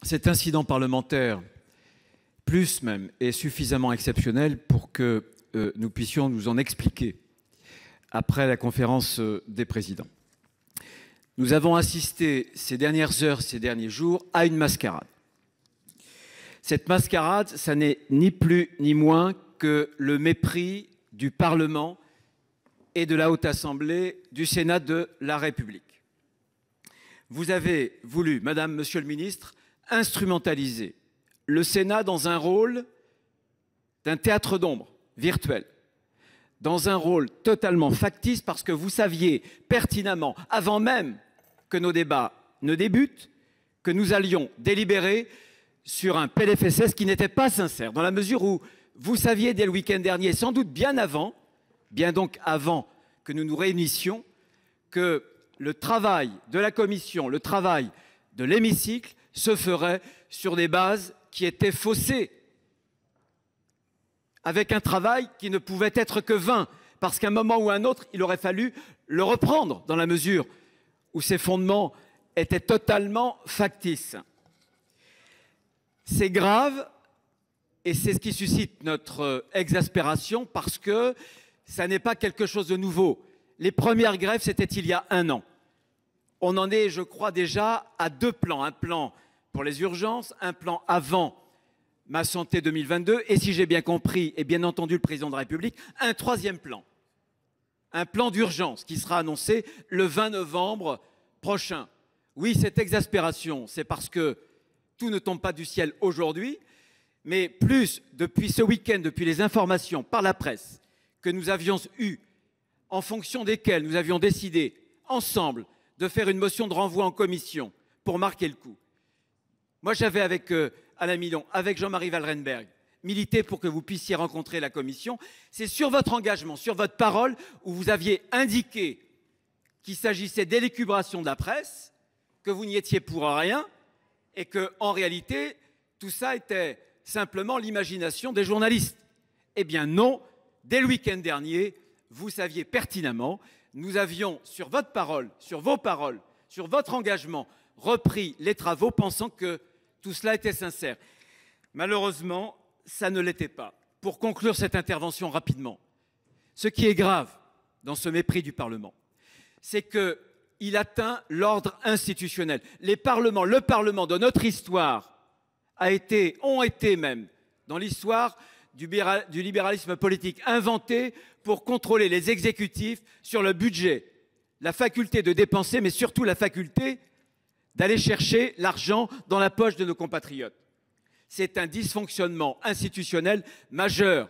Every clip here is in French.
Cet incident parlementaire, plus même, est suffisamment exceptionnel pour que nous puissions nous en expliquer après la conférence des présidents. Nous avons assisté ces dernières heures, ces derniers jours, à une mascarade. Cette mascarade, ça n'est ni plus ni moins que le mépris du Parlement et de la Haute Assemblée du Sénat de la République. Vous avez voulu, Madame, Monsieur le Ministre, instrumentaliser le Sénat dans un rôle d'un théâtre d'ombre virtuel, dans un rôle totalement factice, parce que vous saviez pertinemment, avant même que nos débats ne débutent, que nous allions délibérer sur un PLFSS qui n'était pas sincère, dans la mesure où vous saviez dès le week-end dernier, sans doute bien avant, bien donc avant que nous nous réunissions, que le travail de la commission, le travail de l'hémicycle se ferait sur des bases qui étaient faussées, avec un travail qui ne pouvait être que vain, parce qu'à un moment ou à un autre, il aurait fallu le reprendre, dans la mesure où ses fondements étaient totalement factices. C'est grave, et c'est ce qui suscite notre exaspération, parce que ça n'est pas quelque chose de nouveau. Les premières grèves, c'était il y a 1 an. On en est, je crois, déjà à 2 plans. Un plan pour les urgences, un plan avant Ma Santé 2022, et si j'ai bien compris, et bien entendu le président de la République, un 3e plan. Un plan d'urgence qui sera annoncé le 20 novembre prochain. Oui, cette exaspération, c'est parce que tout ne tombe pas du ciel aujourd'hui, mais plus depuis ce week-end, depuis les informations par la presse que nous avions eues, en fonction desquelles nous avions décidé ensemble de faire une motion de renvoi en commission pour marquer le coup. Moi, j'avais avec Alain Milon, avec Jean-Marie Walrenberg, milité pour que vous puissiez rencontrer la commission. C'est sur votre engagement, sur votre parole, où vous aviez indiqué qu'il s'agissait d'élucubration de la presse, que vous n'y étiez pour rien, et que, en réalité, tout ça était simplement l'imagination des journalistes. Eh bien non, dès le week-end dernier, vous saviez pertinemment, nous avions, sur votre parole, sur vos paroles, sur votre engagement, repris les travaux pensant que tout cela était sincère. Malheureusement, ça ne l'était pas. Pour conclure cette intervention rapidement, ce qui est grave dans ce mépris du Parlement, c'est qu'il atteint l'ordre institutionnel. Le Parlement de notre histoire ont été même, dans l'histoire du libéralisme politique, inventés pour contrôler les exécutifs sur le budget, la faculté de dépenser, mais surtout la faculté d'aller chercher l'argent dans la poche de nos compatriotes. C'est un dysfonctionnement institutionnel majeur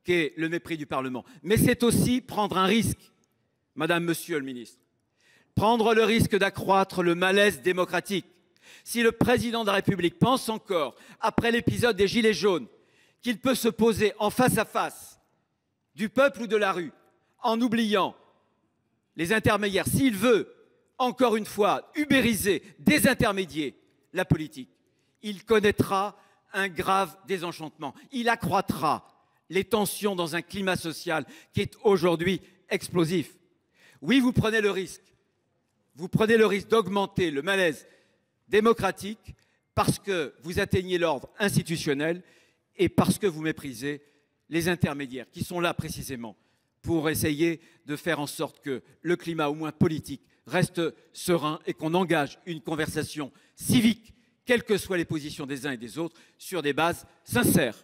qu'est le mépris du Parlement. Mais c'est aussi prendre un risque, Madame, Monsieur le Ministre. Prendre le risque d'accroître le malaise démocratique. Si le président de la République pense encore, après l'épisode des Gilets jaunes, qu'il peut se poser en face à face du peuple ou de la rue, en oubliant les intermédiaires, s'il veut, encore une fois, ubériser, désintermédier la politique, il connaîtra un grave désenchantement. Il accroîtra les tensions dans un climat social qui est aujourd'hui explosif. Oui, vous prenez le risque. Vous prenez le risque d'augmenter le malaise démocratique parce que vous atteignez l'ordre institutionnel et parce que vous méprisez les intermédiaires qui sont là précisément pour essayer de faire en sorte que le climat, au moins politique, reste serein et qu'on engage une conversation civique, quelles que soient les positions des uns et des autres, sur des bases sincères.